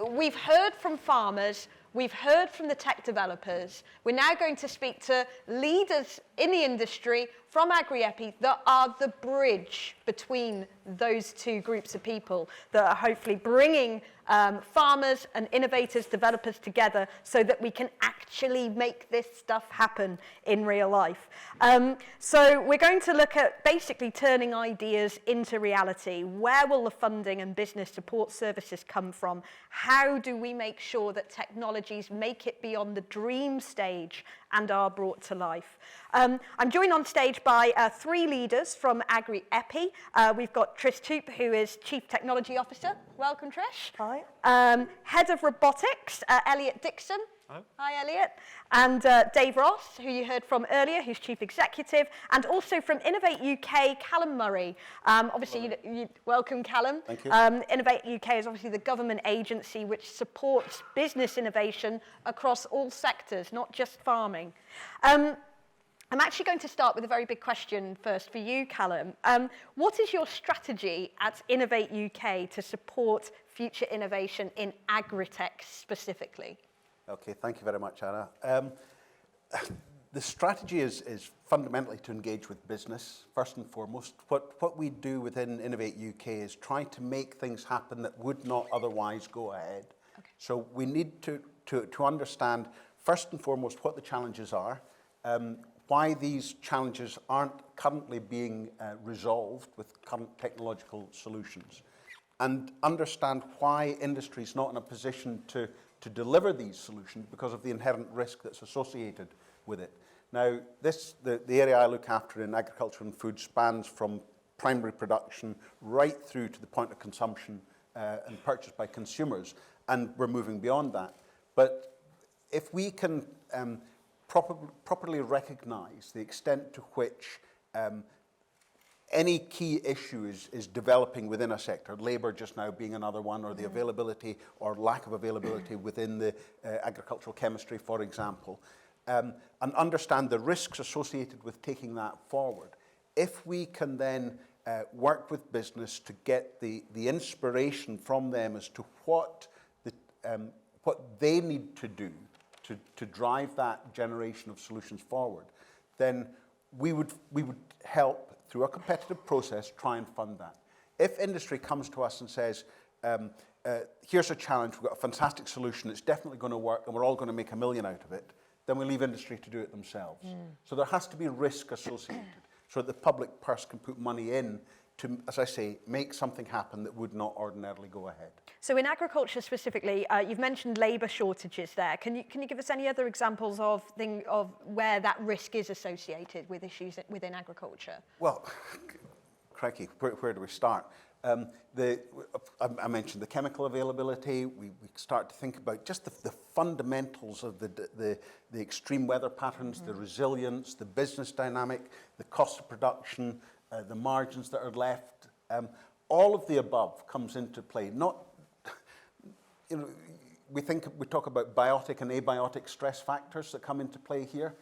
We've heard from farmers, we've heard from the tech developers. We're now going to speak to leaders in the industry from Agri-EPI that are the bridge between those two groups of people that are hopefully bringing farmers and innovators, developers together so that we can actually make this stuff happen in real life. So we're going to look at basically turning ideas into reality. Where will the funding and business support services come from? How do we make sure that technologies make it beyond the dream stage and are brought to life? I'm joined on stage by three leaders from Agri-EPI. We've got Trish Toop, who is Chief Technology Officer. Welcome, Trish. Hi. Head of Robotics, Eliot Dixon. Hello. Hi, Eliot. And Dave Ross, who you heard from earlier, who's Chief Executive. And also from Innovate UK, Calum Murray. Obviously, you welcome, Calum. Thank you. Innovate UK is obviously the government agency which supports business innovation across all sectors, not just farming. I'm actually going to start with a very big question first for you, Calum. What is your strategy at Innovate UK to support future innovation in agri-tech specifically? Okay, thank you very much, Anna. The strategy is fundamentally to engage with business, first and foremost. What we do within Innovate UK is try to make things happen that would not otherwise go ahead. Okay. So we need to understand, first and foremost, what the challenges are, why these challenges aren't currently being resolved with current technological solutions, and understand why industry is not in a position to deliver these solutions because of the inherent risk that's associated with it. Now, the area I look after in agriculture and food spans from primary production right through to the point of consumption and purchase by consumers, and we're moving beyond that. But if we can properly recognize the extent to which any key issue is developing within a sector, labour just now being another one, or the availability or lack of availability within the agricultural chemistry, for example, and understand the risks associated with taking that forward. If we can then work with business to get the inspiration from them as to what they need to do to drive that generation of solutions forward, then we would help, through a competitive process, try and fund that. If industry comes to us and says, here's a challenge, we've got a fantastic solution, it's definitely going to work, and we're all going to make $1 million out of it, then we leave industry to do it themselves. So there has to be risk associated, so that the public purse can put money in to, as I say, make something happen that would not ordinarily go ahead. So in agriculture specifically, you've mentioned labour shortages there. Can you give us any other examples of where that risk is associated with issues within agriculture? Well, crikey, where do we start? I mentioned the chemical availability. We start to think about just the fundamentals of the extreme weather patterns, the resilience, the business dynamic, the cost of production, the margins that are left. All of the above comes into play. Not, we talk about biotic and abiotic stress factors that come into play here,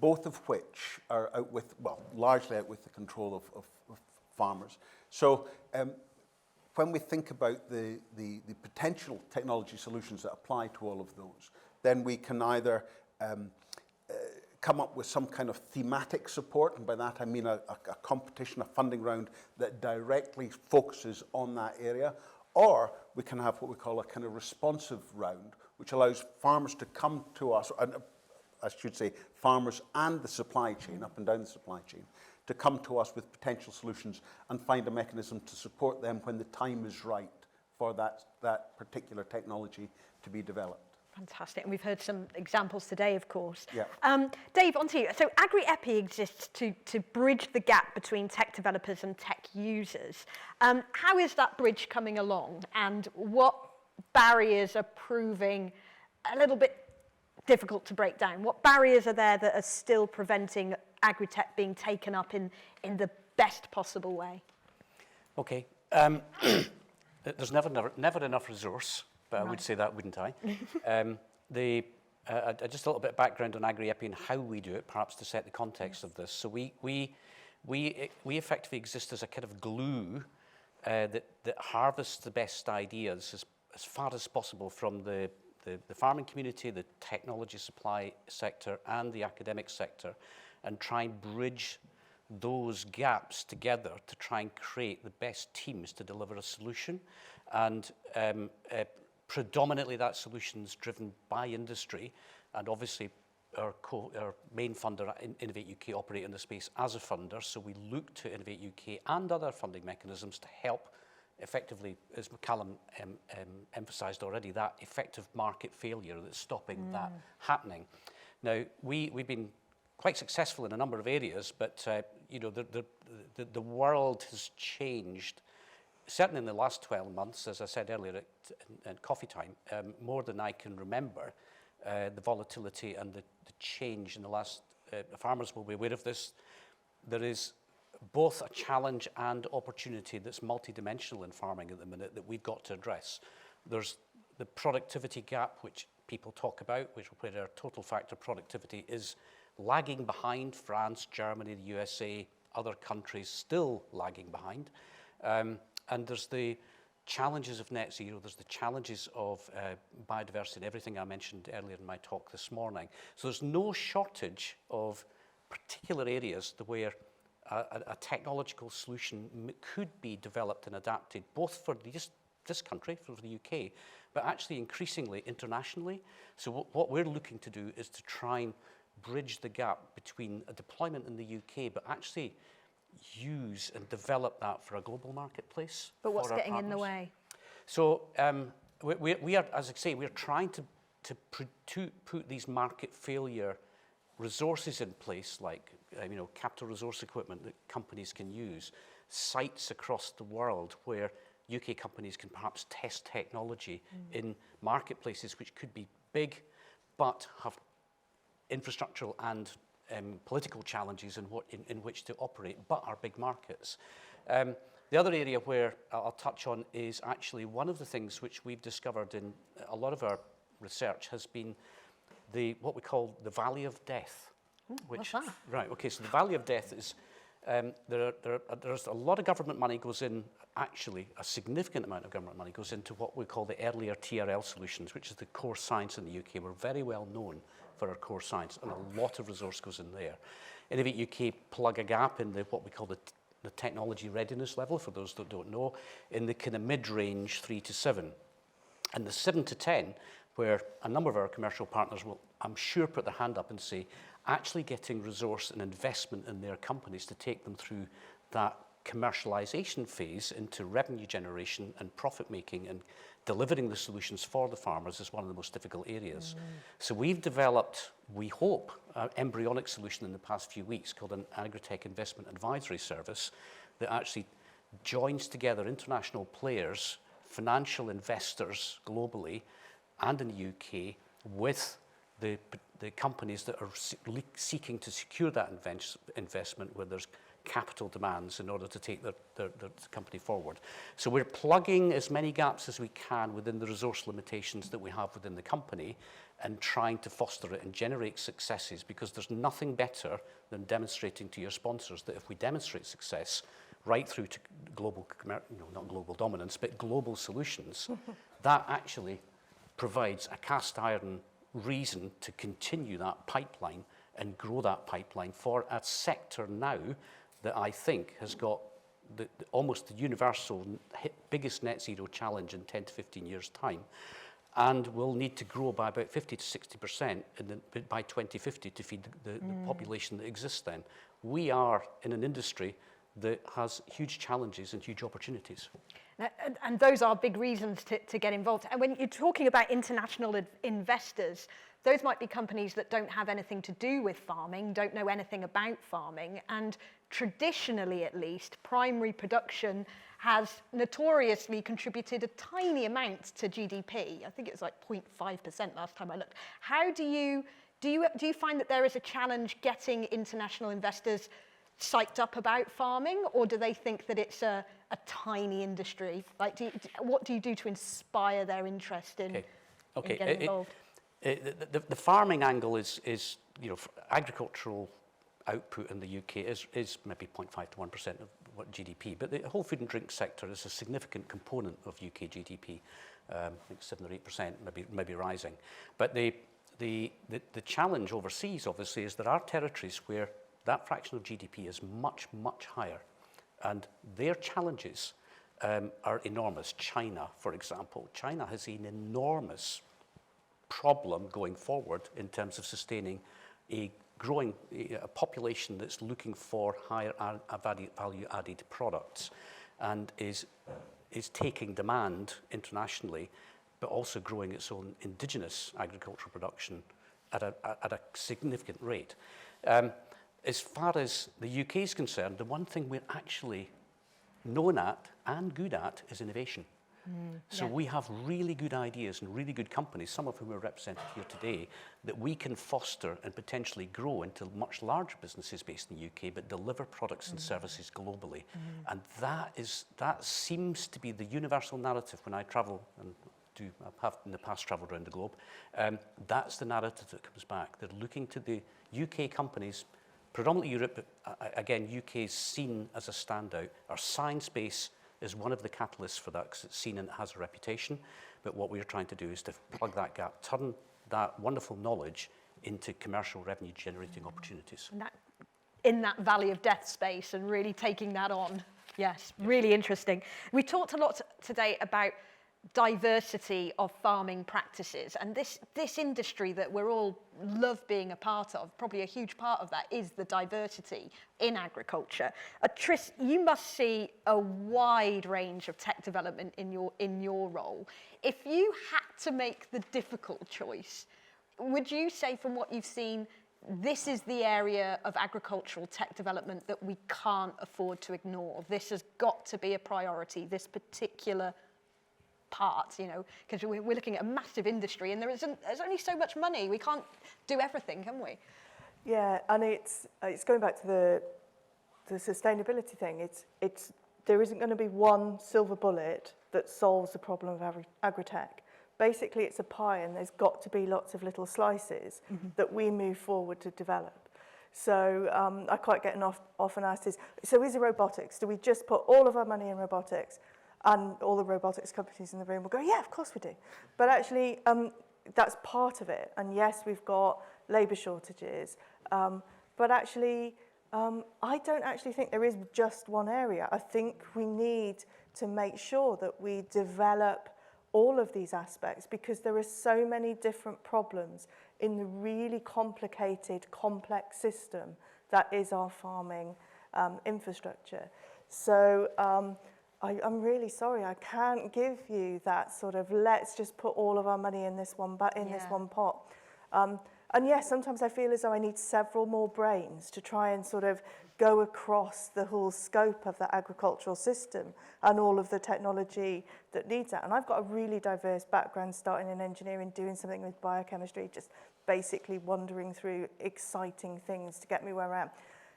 both of which are largely out with the control of farmers. So when we think about the potential technology solutions that apply to all of those, then we can either come up with some kind of thematic support, and by that I mean a competition, a funding round that directly focuses on that area, or we can have what we call a kind of responsive round, which allows farmers to come to us, I should say farmers and the supply chain, up and down the supply chain, to come to us with potential solutions and find a mechanism to support them when the time is right for that particular technology to be developed. Fantastic, and we've heard some examples today, of course. Yeah. Dave, on to you. So Agri-EPI exists to bridge the gap between tech developers and tech users. How is that bridge coming along, and what barriers are proving a little bit difficult to break down? What barriers are there that are still preventing agri-tech being taken up in the best possible way? Okay. There's never enough resource, but right. I would say that, wouldn't I? Just a little bit of background on Agri-EPI and how we do it, perhaps to set the context of this. So we effectively exist as a kind of glue that harvests the best ideas as far as possible from the farming community, the technology supply sector, and the academic sector, and try and bridge those gaps together to try and create the best teams to deliver a solution. And predominantly that solution is driven by industry, and obviously our main funder, Innovate UK, operate in the space as a funder, so we look to Innovate UK and other funding mechanisms to help effectively, as Calum emphasised already, that effective market failure that's stopping that happening. Now, we've been quite successful in a number of areas, but you know, the world has changed, certainly in the last 12 months, as I said earlier at coffee time, more than I can remember. The volatility and the change in the last, farmers will be aware of this. There is both a challenge and opportunity that's multidimensional in farming at the minute that we've got to address. There's the productivity gap, which people talk about, where our total factor productivity is lagging behind France, Germany, the USA, other countries still lagging behind. And there's the challenges of net zero, there's the challenges of biodiversity and everything I mentioned earlier in my talk this morning. So there's no shortage of particular areas where a technological solution could be developed and adapted, both for this country, for the UK, but actually increasingly internationally. So what we're looking to do is to try and bridge the gap between a deployment in the UK, but actually use and develop that for a global marketplace. But what's getting in the way? So we are, as I say, we're trying to put these market failure resources in place, like you know, capital resource equipment that companies can use, sites across the world where UK companies can perhaps test technology in marketplaces which could be big, but have infrastructural and political challenges in which to operate, but are big markets. The other area where I'll touch on is actually one of the things which we've discovered in a lot of our research has been what we call the Valley of Death. What's that? Right, okay, so the Valley of Death is, there's a lot of government money goes in, actually a significant amount of government money goes into what we call the earlier TRL solutions, which is the core science in the UK. We're very well known for our core science, and a lot of resource goes in there. Innovate UK plug a gap in what we call the technology readiness level, for those that don't know, in the kind of mid-range 3 to 7. And the 7 to 10, where a number of our commercial partners will, I'm sure, put their hand up and say, actually getting resource and investment in their companies to take them through that commercialization phase into revenue generation and profit making and delivering the solutions for the farmers is one of the most difficult areas. So we've developed, we hope, an embryonic solution in the past few weeks called an agri-tech investment advisory service that actually joins together international players, financial investors globally and in the UK with the companies that are seeking to secure that investment where there's capital demands in order to take their company forward. So we're plugging as many gaps as we can within the resource limitations that we have within the company and trying to foster it and generate successes, because there's nothing better than demonstrating to your sponsors that if we demonstrate success right through to global, not global dominance, but global solutions, that actually provides a cast iron reason to continue that pipeline and grow that pipeline for a sector now that I think has got almost the universal biggest net zero challenge in 10 to 15 years' time, and will need to grow by about 50 to 60% by 2050 to feed the population that exists then. We are in an industry that has huge challenges and huge opportunities. And those are big reasons to get involved. And when you're talking about international investors, those might be companies that don't have anything to do with farming, don't know anything about farming, and traditionally at least, primary production has notoriously contributed a tiny amount to GDP. I think it was like 0.5% last time I looked. How do you find that there is a challenge getting international investors psyched up about farming, or do they think that it's a tiny industry? Like, what do you do to inspire their interest in getting involved? The farming angle is you know, agricultural output in the UK is maybe 0.5 to 1% of what GDP, but the whole food and drink sector is a significant component of UK GDP. I think 7 or 8%, maybe rising. But the challenge overseas, obviously, is there are territories where that fraction of GDP is much, much higher. And their challenges are enormous. China, for example. China has an enormous problem going forward in terms of sustaining a growing population that's looking for higher value-added products, and is taking demand internationally, but also growing its own indigenous agricultural production at a significant rate. As far as the UK is concerned, the one thing we're actually known at and good at is innovation. So we have really good ideas and really good companies, some of whom are represented here today, that we can foster and potentially grow into much larger businesses based in the UK, but deliver products and services globally. And that seems to be the universal narrative when I travel, and I have in the past travelled around the globe. That's the narrative that comes back. They're looking to the UK companies, predominantly Europe, but again, UK is seen as a standout. Our science base is one of the catalysts for that, because it's seen and it has a reputation. But what we're trying to do is to plug that gap, turn that wonderful knowledge into commercial revenue generating opportunities. And that, in that valley of death space, and really taking that on. Yes, really interesting. We talked a lot today about diversity of farming practices, and this industry that we're all love being a part of, probably a huge part of that is the diversity in agriculture. Trish, you must see a wide range of tech development in your role. If you had to make the difficult choice, would you say, from what you've seen, this is the area of agricultural tech development that we can't afford to ignore? This has got to be a priority, this particular part, because we're looking at a massive industry, and there's only so much money. We can't do everything, can we? Yeah, and it's going back to the sustainability thing. There isn't going to be one silver bullet that solves the problem of agri-tech. Basically, it's a pie, and there's got to be lots of little slices that we move forward to develop. So I quite get often asked is it robotics? Do we just put all of our money in robotics? And all the robotics companies in the room will go, yeah, of course we do. But actually, that's part of it. And yes, we've got labour shortages. But actually, I don't actually think there is just one area. I think we need to make sure that we develop all of these aspects, because there are so many different problems in the really complicated, complex system that is our farming infrastructure. So I'm really sorry, I can't give you that sort of, let's just put all of our money in this one pot. And yes, sometimes I feel as though I need several more brains to try and sort of go across the whole scope of the agricultural system and all of the technology that needs that. And I've got a really diverse background, starting in engineering, doing something with biochemistry, just basically wandering through exciting things to get me where I am.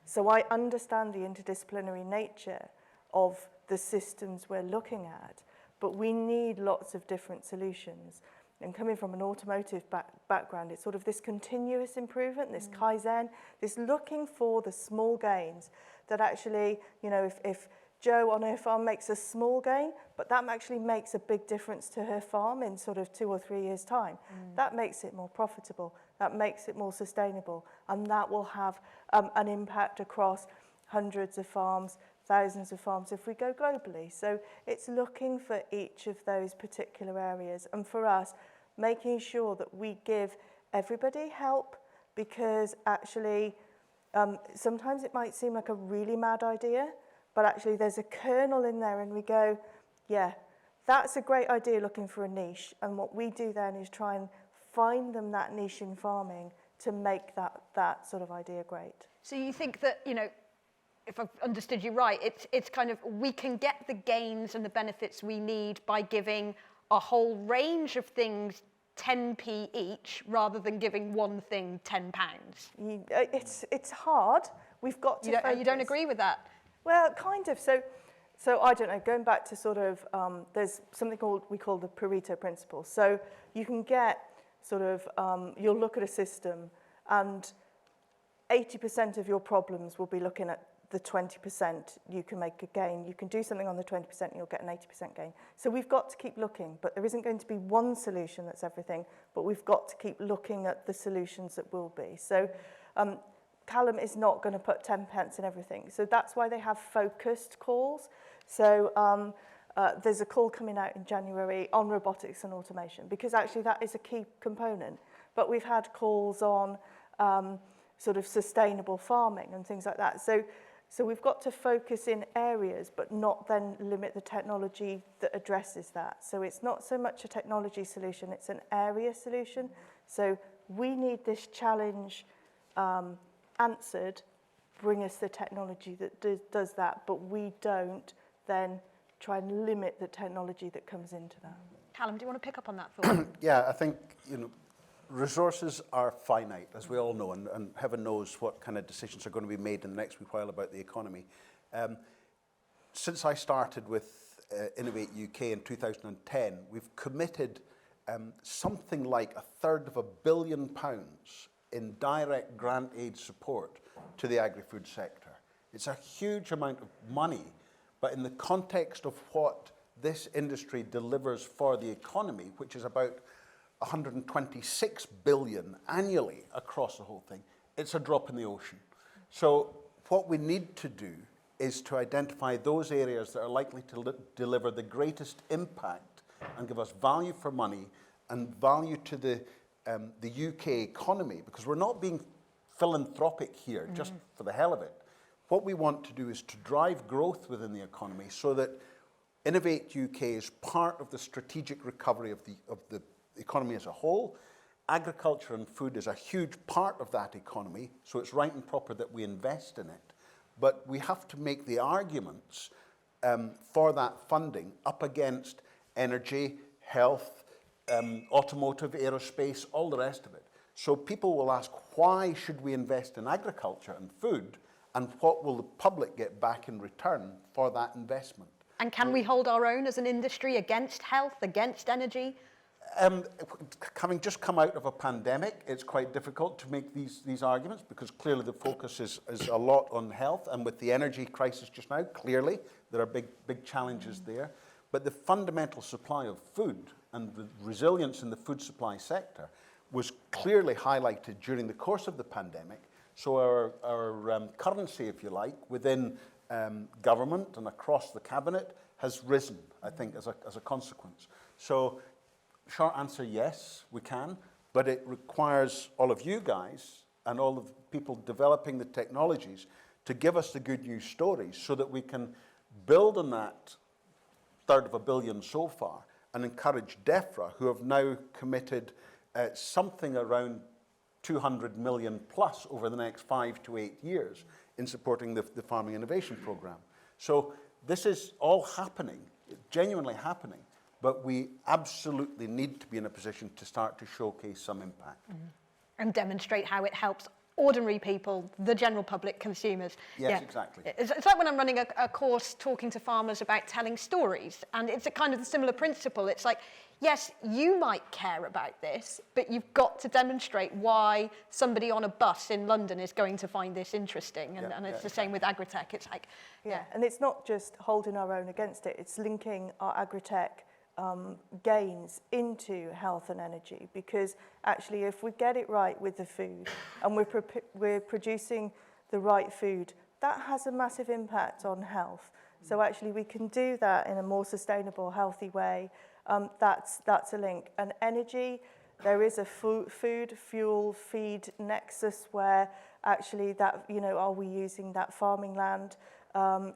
So I understand the interdisciplinary nature of the systems we're looking at, but we need lots of different solutions. And coming from an automotive background, it's sort of this continuous improvement, this Kaizen, this looking for the small gains that actually, if Jo on her farm makes a small gain, but that actually makes a big difference to her farm in sort of 2 or 3 years' time, that makes it more profitable, that makes it more sustainable, and that will have an impact across hundreds of farms, thousands of farms if we go globally. So it's looking for each of those particular areas, and for us, making sure that we give everybody help, because actually sometimes it might seem like a really mad idea, but actually there's a kernel in there, and we go, yeah, that's a great idea, looking for a niche. And what we do then is try and find them that niche in farming to make that sort of idea great. So you think that, if I've understood you right, it's kind of, we can get the gains and the benefits we need by giving a whole range of things 10p each, rather than giving one thing £10. It's hard. We've got to focus. You don't agree with that? Well, kind of. So I don't know, going back to sort of, there's something we call the Pareto principle. So you can get sort of, you'll look at a system, and 80% of your problems will be looking at the 20%, you can make a gain. You can do something on the 20% and you'll get an 80% gain. So we've got to keep looking, but there isn't going to be one solution that's everything, but we've got to keep looking at the solutions that will be. So Calum is not going to put 10 pence in everything. So that's why they have focused calls. So there's a call coming out in January on robotics and automation, because actually that is a key component. But we've had calls on sort of sustainable farming and things like that. So we've got to focus in areas, but not then limit the technology that addresses that. So it's not so much a technology solution, it's an area solution. So we need this challenge answered, bring us the technology that does that, but we don't then try and limit the technology that comes into that. Calum, do you want to pick up on that thought? Yeah, I think, resources are finite, as we all know, and heaven knows what kind of decisions are going to be made in the next wee while about the economy. Since I started with Innovate UK in 2010, we've committed something like £250 million in direct grant aid support to the agri-food sector. It's a huge amount of money, but in the context of what this industry delivers for the economy, which is about 126 billion annually across the whole thing, it's a drop in the ocean. So what we need to do is to identify those areas that are likely to deliver the greatest impact and give us value for money and value to the UK economy, because we're not being philanthropic here just for the hell of it. What we want to do is to drive growth within the economy so that Innovate UK is part of the strategic recovery of the economy as a whole. Agriculture and food is a huge part of that economy, so it's right and proper that we invest in it. But we have to make the arguments for that funding up against energy, health, automotive, aerospace, all the rest of it. So people will ask, why should we invest in agriculture and food, and what will the public get back in return for that investment? And can we hold our own as an industry against health, against energy? Having just come out of a pandemic, it's quite difficult to make these arguments, because clearly the focus is a lot on health, and with the energy crisis just now, clearly there are big challenges there. But the fundamental supply of food and the resilience in the food supply sector was clearly highlighted during the course of the pandemic. So our currency, if you like, within government and across the cabinet has risen, I think, as a consequence. So short answer, yes, we can, but it requires all of you guys and all of the people developing the technologies to give us the good news stories so that we can build on that $250 million so far and encourage DEFRA, who have now committed something around 200 million plus over the next 5 to 8 years in supporting the Farming Innovation Programme. So this is all happening, genuinely happening, but we absolutely need to be in a position to start to showcase some impact. And demonstrate how it helps ordinary people, the general public, consumers. Yes, exactly. It's like when I'm running a course talking to farmers about telling stories, and it's a kind of a similar principle. It's like, yes, you might care about this, but you've got to demonstrate why somebody on a bus in London is going to find this interesting. And it's the same with agri-tech. It's like, and it's not just holding our own against it, it's linking our agri-tech gains into health and energy, because actually if we get it right with the food and we're producing the right food, that has a massive impact on health. So actually we can do that in a more sustainable, healthy way. That's a link. And energy, there is a food, fuel, feed nexus where actually that, are we using that farming land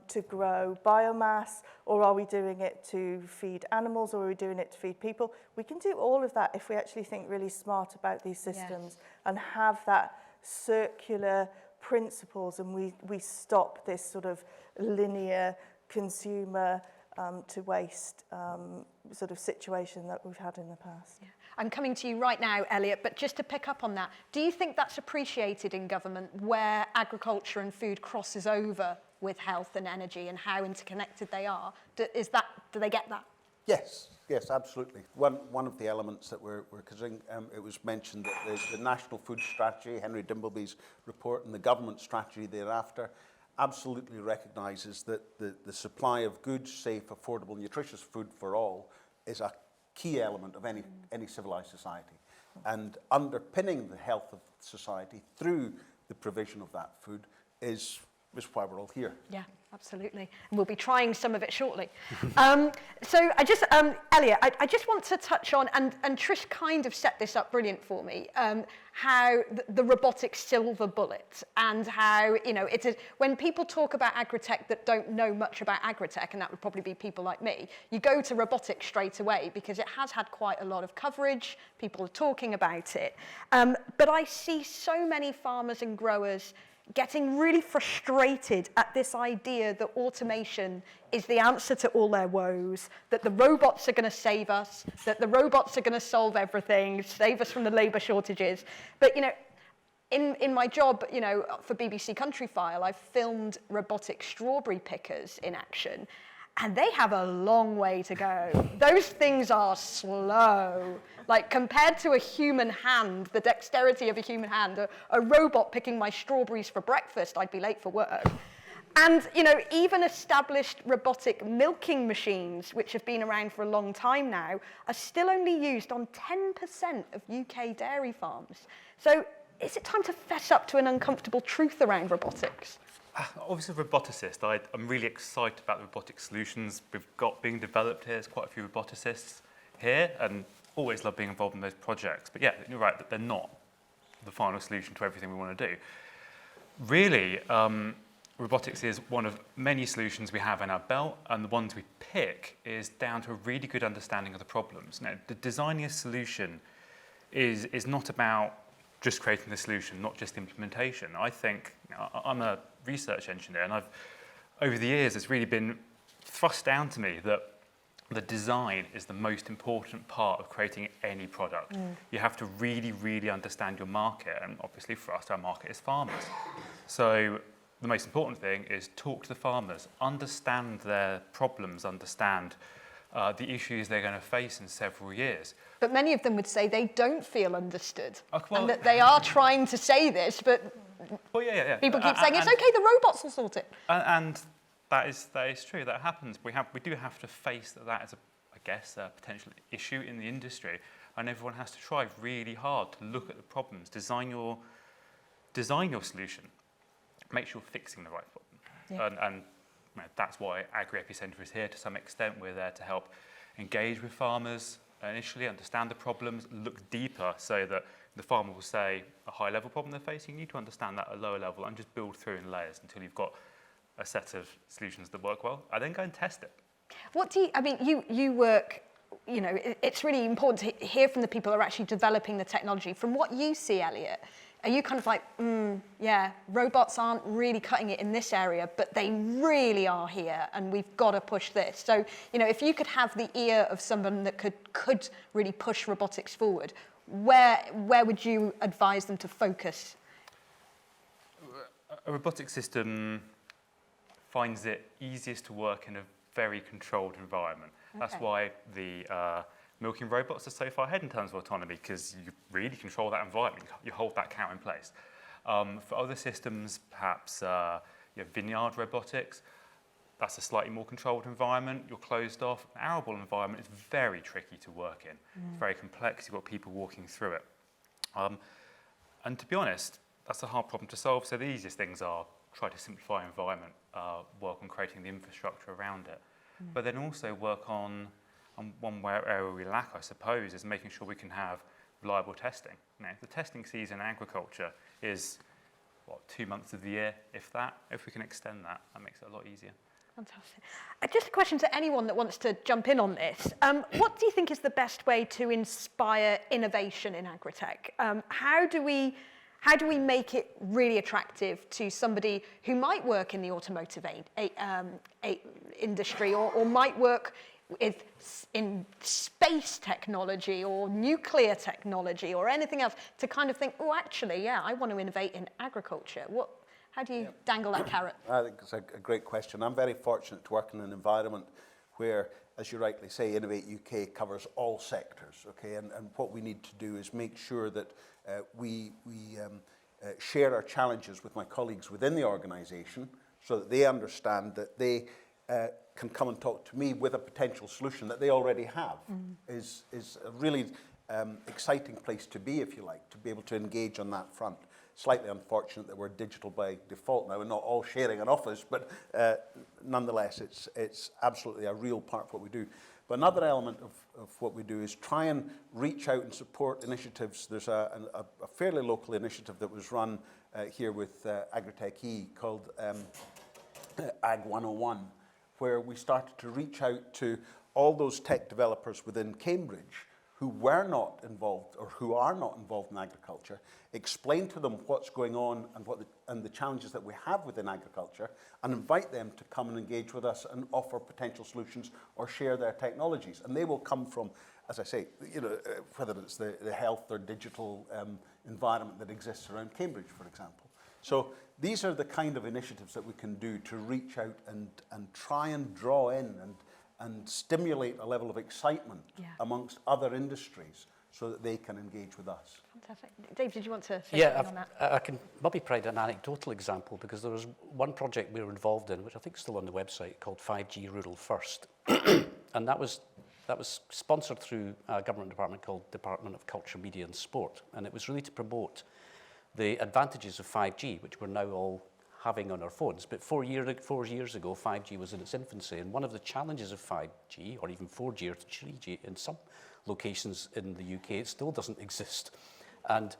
to grow biomass, or are we doing it to feed animals, or are we doing it to feed people? We can do all of that if we actually think really smart about these systems and have that circular principles, and we stop this sort of linear consumer to waste sort of situation that we've had in the past. I'm coming to you right now, Eliot, but just to pick up on that, do you think that's appreciated in government where agriculture and food crosses over with health and energy and how interconnected they are? Do they get that? Yes, absolutely. One of the elements that we're considering, it was mentioned that the National Food Strategy, Henry Dimbleby's report, and the government strategy thereafter, absolutely recognises that the supply of good, safe, affordable, nutritious food for all is a key element of any civilized society. And underpinning the health of society through the provision of that food is why we're all here. Yeah, absolutely. And we'll be trying some of it shortly. So I just, Eliot, I just want to touch on, and Trish kind of set this up brilliant for me, how the robotics silver bullet, and how, you know, it is, when people talk about agri-tech that don't know much about agri-tech, and that would probably be people like me, you go to robotics straight away because it has had quite a lot of coverage, people are talking about it. But I see so many farmers and growers getting really frustrated at this idea that automation is the answer to all their woes, that the robots are going to save us, that the robots are going to solve everything, save us from the labour shortages. But, you know, in my job, you know, for BBC Countryfile, I've filmed robotic strawberry pickers in action, and they have a long way to go. Those things are slow. Like, compared to a human hand, the dexterity of a human hand, a robot picking my strawberries for breakfast, I'd be late for work. And, you know, even established robotic milking machines, which have been around for a long time now, are still only used on 10% of UK dairy farms. So is it time to fess up to an uncomfortable truth around robotics? Obviously, a roboticist, I'm really excited about the robotic solutions we've got being developed here. There's quite a few roboticists here, and always love being involved in those projects. But yeah, you're right, that they're not the final solution to everything we want to do. Really, robotics is one of many solutions we have in our belt, and the ones we pick is down to a really good understanding of the problems. Now, the designing a solution is not about just creating the solution, not just implementation. I think, you know, I'm a research engineer, and over the years, it's really been thrust down to me that the design is the most important part of creating any product. You have to really, really understand your market, and obviously for us, our market is farmers. So the most important thing is talk to the farmers, understand their problems, understand the issues they're going to face in several years. But many of them would say they don't feel understood, Well, and that they are trying to say this, but yeah. people keep saying, it's okay, the robots will sort it. And that is true, that happens. We do have to face that as, a potential issue in the industry, and everyone has to try really hard to look at the problems, design your solution, make sure you're fixing the right problem. Yeah. And you know, that's why Agri-EPI Centre is here to some extent. We're there to help engage with farmers initially, understand the problems, look deeper so that the farmer will say a high-level problem they're facing, you need to understand that at a lower level and just build through in layers until you've got a set of solutions that work well, and then go and test it. What do you, I mean, you work, you know, it's really important to hear from the people who are actually developing the technology. From what you see, Eliot, are you kind of like, yeah, robots aren't really cutting it in this area, but they really are here, and we've got to push this. So, you know, if you could have the ear of someone that could really push robotics forward, where would you advise them to focus? A robotic system finds it easiest to work in a very controlled environment. Okay. That's why the milking robots are so far ahead in terms of autonomy, because you really control that environment. You hold that cow in place. For other systems, perhaps vineyard robotics, that's a slightly more controlled environment. You're closed off. An arable environment is very tricky to work in. It's very complex. You've got people walking through it. And to be honest, that's a hard problem to solve. So the easiest things are try to simplify environment, work on creating the infrastructure around it. But then also work on one area we lack, I suppose, is making sure we can have reliable testing. Now, the testing season in agriculture is, 2 months of the year, if that. If we can extend that, that makes it a lot easier. Fantastic. Just a question to anyone that wants to jump in on this. What do you think is the best way to inspire innovation in agri-tech? How do we make it really attractive to somebody who might work in the automotive industry or might work in space technology or nuclear technology or anything else, to kind of think, oh, actually, yeah, I want to innovate in agriculture? How do you dangle that carrot? I think it's a great question. I'm very fortunate to work in an environment where, as you rightly say, Innovate UK covers all sectors, okay? And what we need to do is make sure that we share our challenges with my colleagues within the organisation so that they understand that they can come and talk to me with a potential solution that they already have, is a really exciting place to be, if you like, to be able to engage on that front. Slightly unfortunate that we're digital by default now. We're not all sharing an office, but nonetheless, it's absolutely a real part of what we do. But another element of what we do is try and reach out and support initiatives. There's a fairly local initiative that was run here with Agri-Tech called Ag 101, where we started to reach out to all those tech developers within Cambridge who were not involved or who are not involved in agriculture, explain to them what's going on and the challenges that we have within agriculture, and invite them to come and engage with us and offer potential solutions or share their technologies. And they will come from, as I say, whether it's the health or digital environment that exists around Cambridge, for example. So these are the kind of initiatives that we can do to reach out and try and draw in and stimulate a level of excitement amongst other industries so that they can engage with us. Fantastic. Dave, did you want to say something on that? I can maybe provide an anecdotal example, because there was one project we were involved in, which I think is still on the website, called 5G Rural First. And that was sponsored through a government department called Department of Culture, Media and Sport. And it was really to promote the advantages of 5G, which we're now all having on our phones. But 4 years ago, 5G was in its infancy. And one of the challenges of 5G, or even 4G or 3G in some locations in the UK, it still doesn't exist. And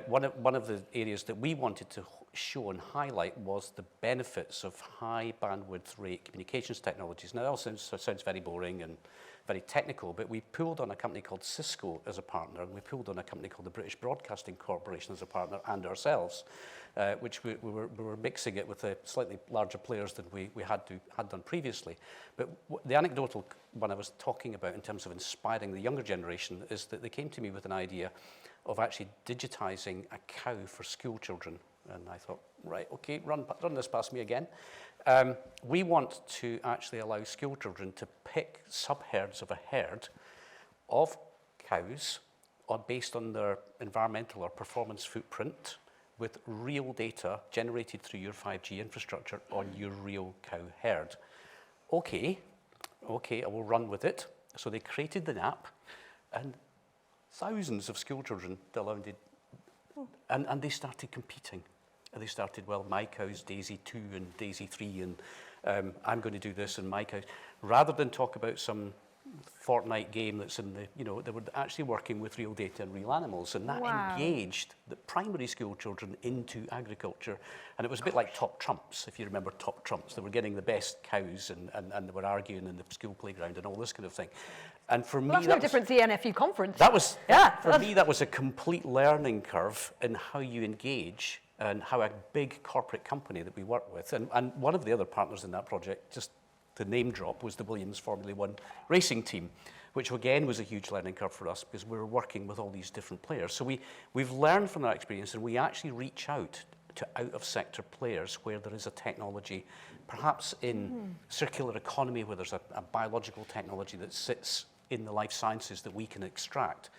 one of the areas that we wanted to show and highlight was the benefits of high bandwidth rate communications technologies. Now, that all sounds very boring and very technical, but we pulled on a company called Cisco as a partner, and we pulled on a company called the British Broadcasting Corporation as a partner, and ourselves, which we were mixing it with slightly larger players than we had done previously. But the anecdotal one I was talking about in terms of inspiring the younger generation is that they came to me with an idea of actually digitizing a cow for school children. And I thought, right, okay, run this past me again. We want to actually allow school children to pick subherds of a herd of cows based on their environmental or performance footprint, with real data generated through your 5G infrastructure on your real cow herd. Okay, I will run with it. So they created the app, and thousands of school children downloaded, and they started competing. And they started, well, my cow's Daisy 2 and Daisy 3, and I'm going to do this, and my cow. Rather than talk about some Fortnite game that's in the, they were actually working with real data and real animals, and that engaged the primary school children into agriculture. And it was a bit like Top Trumps, if you remember Top Trumps. They were getting the best cows, and they were arguing in the school playground and all this kind of thing. And for me, that's no different to the NFU conference. That was, for me, that was a complete learning curve in how you engage and how a big corporate company that we work with, and one of the other partners in that project, just to name drop, was the Williams Formula One racing team, which again was a huge learning curve for us because we were working with all these different players. So we've learned from that experience, and we actually reach out to out-of-sector players where there is a technology, perhaps in circular economy, where there's a biological technology that sits in the life sciences that we can extract.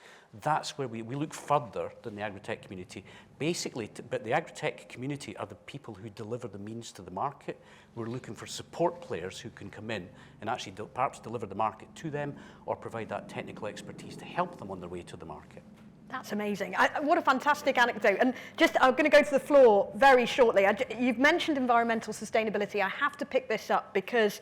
That's where we look further than the agri-tech community. Basically, but the agri-tech community are the people who deliver the means to the market. We're looking for support players who can come in and actually perhaps deliver the market to them, or provide that technical expertise to help them on their way to the market. That's amazing. What a fantastic anecdote. And I'm going to go to the floor very shortly. You've mentioned environmental sustainability. I have to pick this up because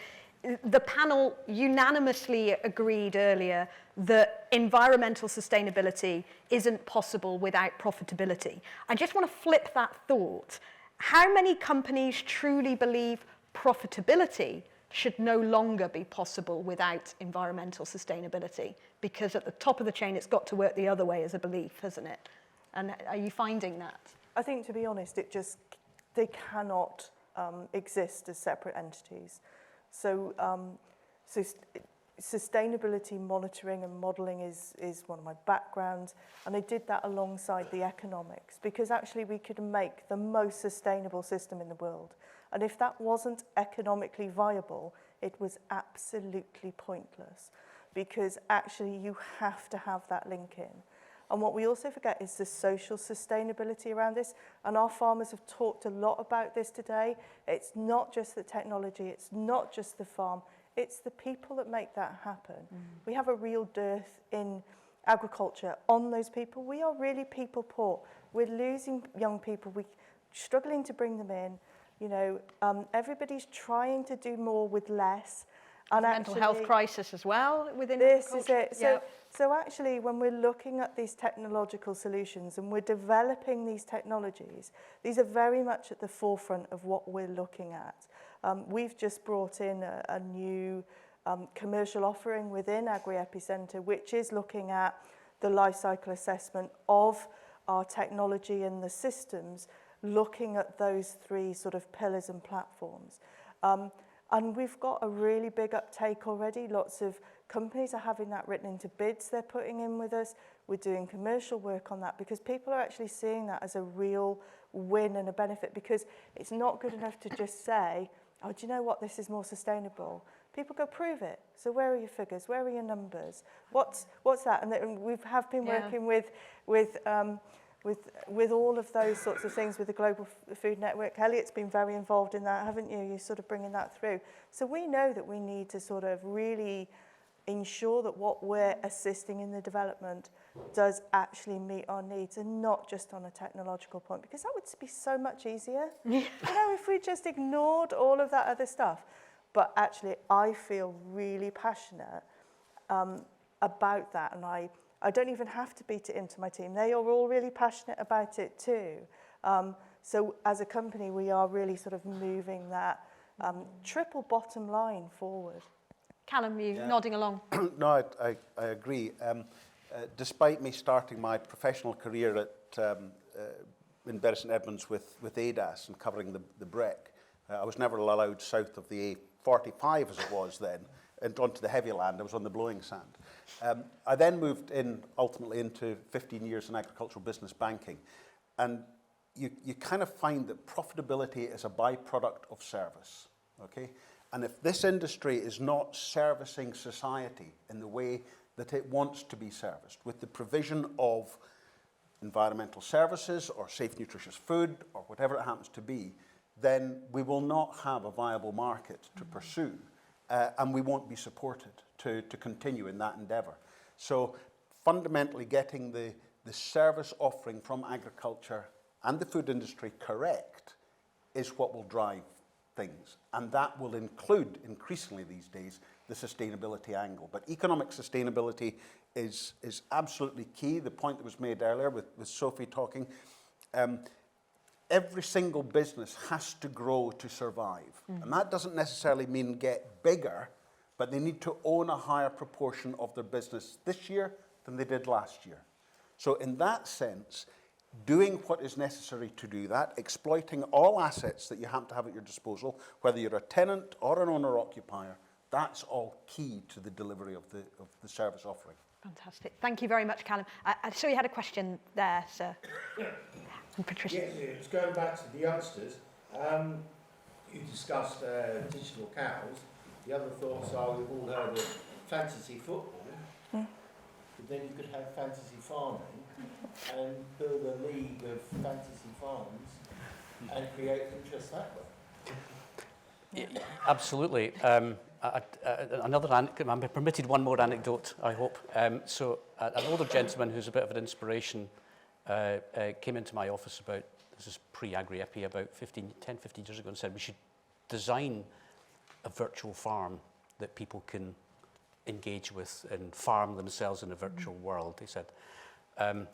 the panel unanimously agreed earlier that environmental sustainability isn't possible without profitability. I just want to flip that thought. How many companies truly believe profitability should no longer be possible without environmental sustainability? Because at the top of the chain, it's got to work the other way as a belief, hasn't it? And are you finding that? I think, to be honest, they cannot exist as separate entities. So, sustainability monitoring and modelling is one of my backgrounds, and I did that alongside the economics, because actually we could make the most sustainable system in the world. And if that wasn't economically viable, it was absolutely pointless, because actually you have to have that link in. And what we also forget is the social sustainability around this. And our farmers have talked a lot about this today. It's not just the technology, it's not just the farm, it's the people that make that happen. We have a real dearth in agriculture on those people. We are really people poor. We're losing young people. We're struggling to bring them in. You know, everybody's trying to do more with less. And mental health crisis as well within this agriculture. is it. So actually, when we're looking at these technological solutions and we're developing these technologies, these are very much at the forefront of what we're looking at. We've just brought in a new commercial offering within Agri-EPI Centre, which is looking at the life cycle assessment of our technology and the systems, looking at those three sort of pillars and platforms. And we've got a really big uptake already. Lots of companies are having that written into bids they're putting in with us. We're doing commercial work on that because people are actually seeing that as a real win and a benefit, because it's not good enough to just say, oh, do you know what, this is more sustainable. People go, prove it. So where are your figures? Where are your numbers? What's that? And we have been working with all of those sorts of things with the Global Food Network. Eliot's been very involved in that, haven't you? You're sort of bringing that through. So we know that we need to sort of really ensure that what we're assisting in the development does actually meet our needs, and not just on a technological point, because that would be so much easier. You know, if we just ignored all of that other stuff. But actually, I feel really passionate about that, and I don't even have to beat it into my team. They are all really passionate about it too. So as a company, we are really sort of moving that triple bottom line forward. Calum, you nodding along. No, I agree. Despite me starting my professional career at in Bury St Edmunds with ADAS and covering the brick, I was never allowed south of the A45 as it was then, and onto the heavy land. I was on the blowing sand. I then moved ultimately into 15 years in agricultural business banking. And you kind of find that profitability is a byproduct of service, okay? And if this industry is not servicing society in the way that it wants to be serviced, with the provision of environmental services or safe, nutritious food or whatever it happens to be, then we will not have a viable market to pursue, and we won't be supported to continue in that endeavour. So fundamentally getting the service offering from agriculture and the food industry correct is what will drive things, and that will include increasingly these days the sustainability angle. But economic sustainability is absolutely key. The point that was made earlier with Sophie talking, every single business has to grow to survive. And that doesn't necessarily mean get bigger, but they need to own a higher proportion of their business this year than they did last year. So in that sense, doing what is necessary to do that, exploiting all assets that you happen to have at your disposal, whether you're a tenant or an owner-occupier, that's all key to the delivery of the service offering. Fantastic. Thank you very much, Calum. I saw you had a question there, sir. And Patricia. Yes, it's going back to the youngsters. You discussed digital cows. The other thoughts are, we've all heard of fantasy football. But then you could have fantasy farming and build a league of fantasy farms and create interest that way. Yeah, absolutely. I'm permitted one more anecdote, I hope. So an older gentleman who's a bit of an inspiration came into my office this is pre-Agri-EPI, about 10, 15 years ago, and said we should design a virtual farm that people can engage with and farm themselves in a virtual world, he said. And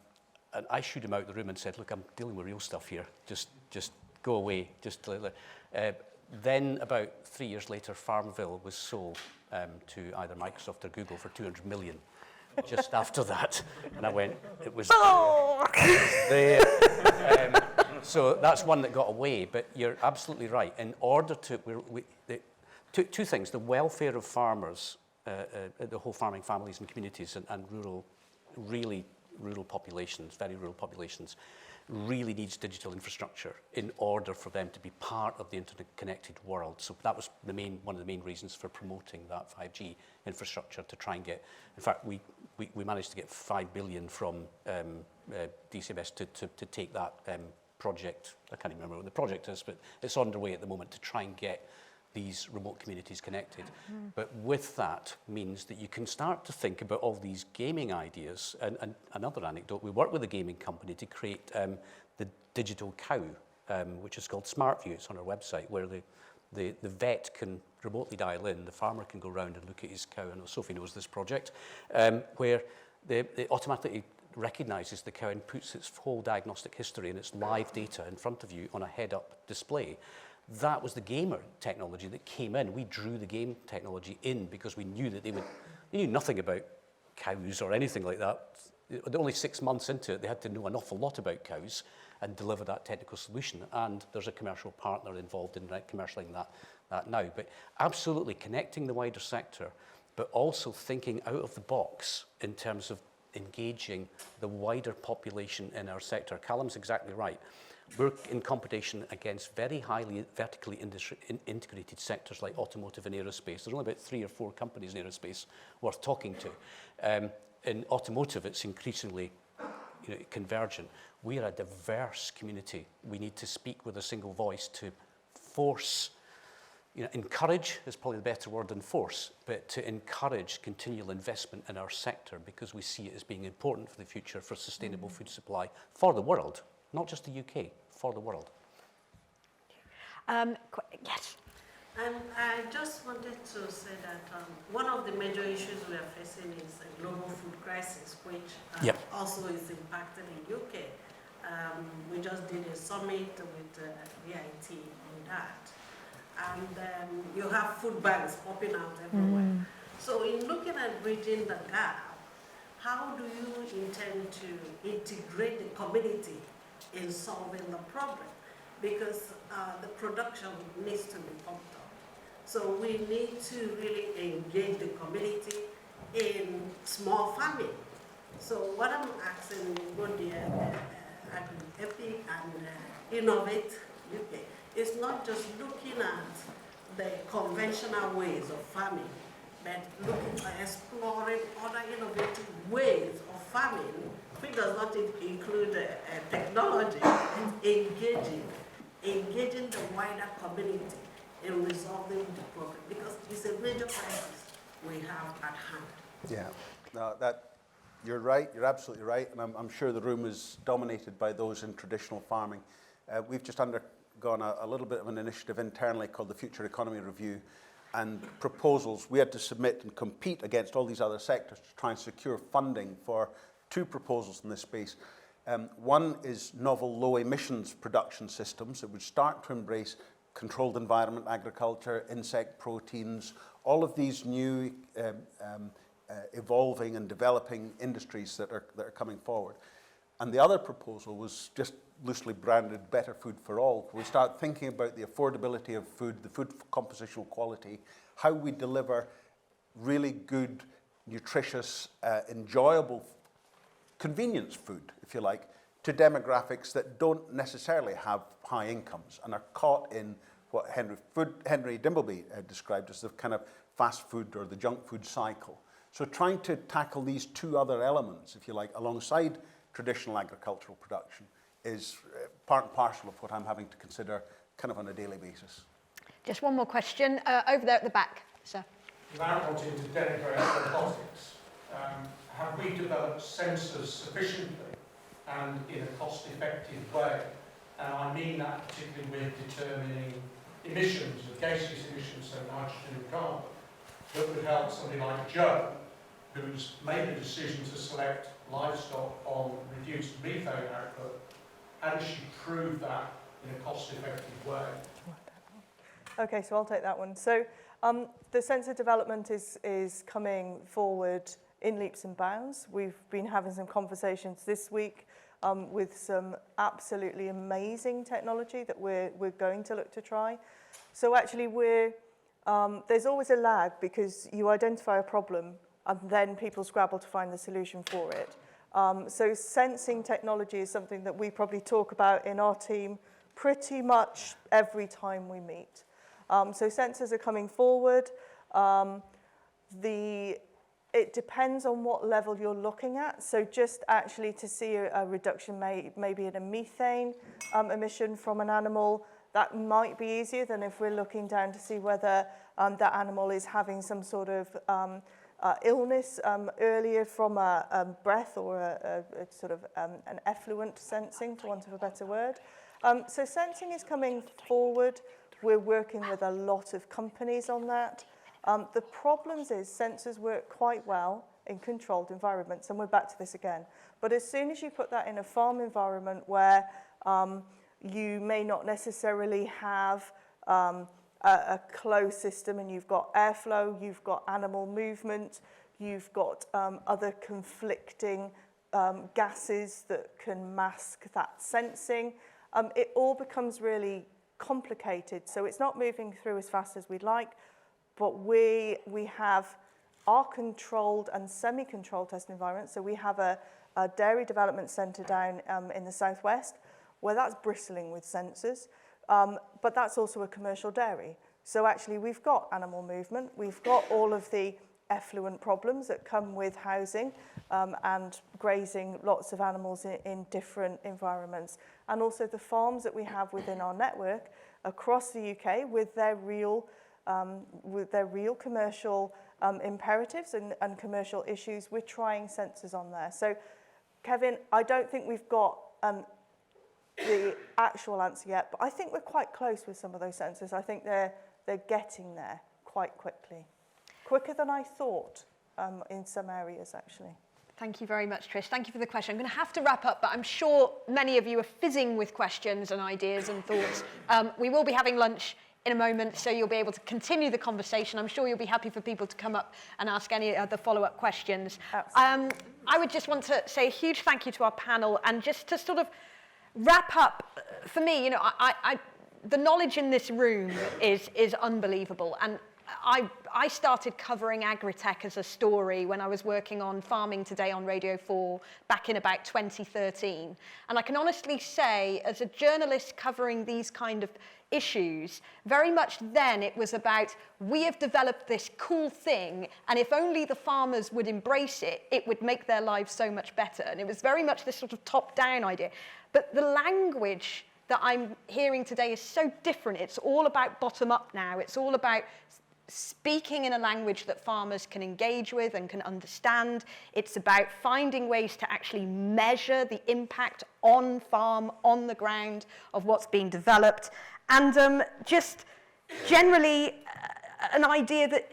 I shooed him out the room and said, look, I'm dealing with real stuff here. Just go away. Then about 3 years later, Farmville was sold to either Microsoft or Google for 200 million. Just after that. And I went, it was there. So that's one that got away, but you're absolutely right. In order to, two things, the welfare of farmers, the whole farming families and communities and rural populations, very rural populations, really needs digital infrastructure in order for them to be part of the interconnected world. So that was one of the main reasons for promoting that 5G infrastructure, to try and get, in fact, we managed to get 5 billion from DCMS to take that project. I can't even remember what the project is, but it's underway at the moment to try and get these remote communities connected. But with that means that you can start to think about all these gaming ideas. And another anecdote, we work with a gaming company to create the digital cow, which is called SmartView. It's on our website, where the vet can remotely dial in, the farmer can go around and look at his cow. I know Sophie knows this project, where it automatically recognises the cow and puts its whole diagnostic history and its live data in front of you on a head-up display. That was the gamer technology that came in. We drew the game technology in because we knew that they knew nothing about cows or anything like that. Only 6 months into it, they had to know an awful lot about cows and deliver that technical solution. And there's a commercial partner involved in commercializing that now. But absolutely connecting the wider sector, but also thinking out of the box in terms of engaging the wider population in our sector. Calum's exactly right. We're in competition against very highly vertically integrated sectors like automotive and aerospace. There's only about 3 or 4 companies in aerospace worth talking to. In automotive, it's increasingly convergent. We are a diverse community. We need to speak with a single voice to force, encourage is probably the better word than force, but to encourage continual investment in our sector, because we see it as being important for the future for sustainable food supply for the world. Not just the UK, for the world. Yes. I just wanted to say that one of the major issues we are facing is a global food crisis, which also is impacting the UK. We just did a summit with VIT on that. And you have food banks popping out everywhere. So in looking at bridging the gap, how do you intend to integrate the community in solving the problem? Because the production needs to be pumped up. So we need to really engage the community in small farming. So what I'm asking both the Agri-EPI and Innovate UK is not just looking at the conventional ways of farming, but looking at exploring other innovative ways of farming, which does not include technology, and engaging the wider community in resolving the problem, because it's a major crisis we have at hand. Yeah, no, you're right, you're absolutely right, and I'm sure the room is dominated by those in traditional farming. We've just undergone a little bit of an initiative internally called the Future Economy Review, and proposals. We had to submit and compete against all these other sectors to try and secure funding for 2 proposals in this space. One is novel low emissions production systems that would start to embrace controlled environment agriculture, insect proteins, all of these new evolving and developing industries that are coming forward. And the other proposal was just loosely branded Better Food for All. We start thinking about the affordability of food, the food compositional quality, how we deliver really good, nutritious, enjoyable convenience food, if you like, to demographics that don't necessarily have high incomes and are caught in what Henry Dimbleby described as the kind of fast food or the junk food cycle. So trying to tackle these 2 other elements, if you like, alongside traditional agricultural production is part and parcel of what I'm having to consider kind of on a daily basis. Just one more question over there at the back, sir. Without wanting to denigrate robotics, have we developed sensors sufficiently and in a cost-effective way? And I mean that particularly with determining emissions, of gaseous emissions, so nitrogen and carbon, that would help somebody like Joe, who's made a decision to select livestock on reduced methane output. How does she prove that in a cost-effective way? Okay, so I'll take that one. So the sensor development is coming forward in leaps and bounds. We've been having some conversations this week with some absolutely amazing technology that we're going to look to try. So actually there's always a lag because you identify a problem and then people scrabble to find the solution for it. So sensing technology is something that we probably talk about in our team pretty much every time we meet. So sensors are coming forward. It depends on what level you're looking at. So just actually to see a reduction maybe in a methane emission from an animal, that might be easier than if we're looking down to see whether that animal is having some sort of illness earlier from a breath or a sort of an effluent sensing, for want of a better word. So sensing is coming forward. We're working with a lot of companies on that. The problems is sensors work quite well in controlled environments, and we're back to this again. But as soon as you put that in a farm environment where you may not necessarily have a closed system and you've got airflow, you've got animal movement, you've got other conflicting gases that can mask that sensing, it all becomes really complicated. So it's not moving through as fast as we'd like, but we have our controlled and semi-controlled test environments. So we have a dairy development centre down in the southwest where that's bristling with sensors, but that's also a commercial dairy. So actually we've got animal movement, we've got all of the effluent problems that come with housing and grazing lots of animals in different environments. And also the farms that we have within our network across the UK with their real commercial imperatives and commercial issues, we're trying sensors on there. So, Kevin, I don't think we've got the actual answer yet, but I think we're quite close with some of those sensors. I think they're getting there quite quickly. Quicker than I thought in some areas, actually. Thank you very much, Trish. Thank you for the question. I'm going to have to wrap up, but I'm sure many of you are fizzing with questions and ideas and thoughts. We will be having lunch in a moment, so you'll be able to continue the conversation. I'm sure you'll be happy for people to come up and ask any other follow-up questions. I would just want to say a huge thank you to our panel, and just to sort of wrap up, for me, you know, the knowledge in this room is unbelievable. And I started covering agri-tech as a story when I was working on Farming Today on Radio 4 back in about 2013. And I can honestly say, as a journalist covering these kind of issues, very much then it was about, we have developed this cool thing, and if only the farmers would embrace it, it would make their lives so much better. And it was very much this sort of top-down idea. But the language that I'm hearing today is so different. It's all about bottom-up now. It's all about speaking in a language that farmers can engage with and can understand. It's about finding ways to actually measure the impact on farm, on the ground, of what's being developed. And just generally an idea that,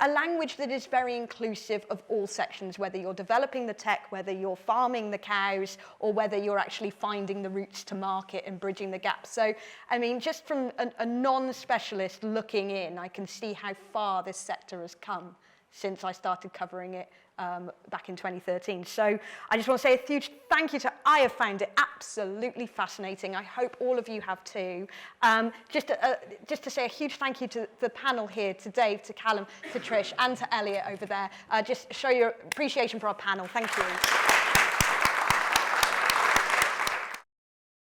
a language that is very inclusive of all sections, whether you're developing the tech, whether you're farming the cows, or whether you're actually finding the routes to market and bridging the gap. So, I mean, just from a non-specialist looking in, I can see how far this sector has come since I started covering it back in 2013. So I just want to say a huge thank you I have found it absolutely fascinating. I hope all of you have too. Just to say a huge thank you to the panel here, to Dave, to Calum, to Trish, and to Eliot over there. Just show your appreciation for our panel. Thank you.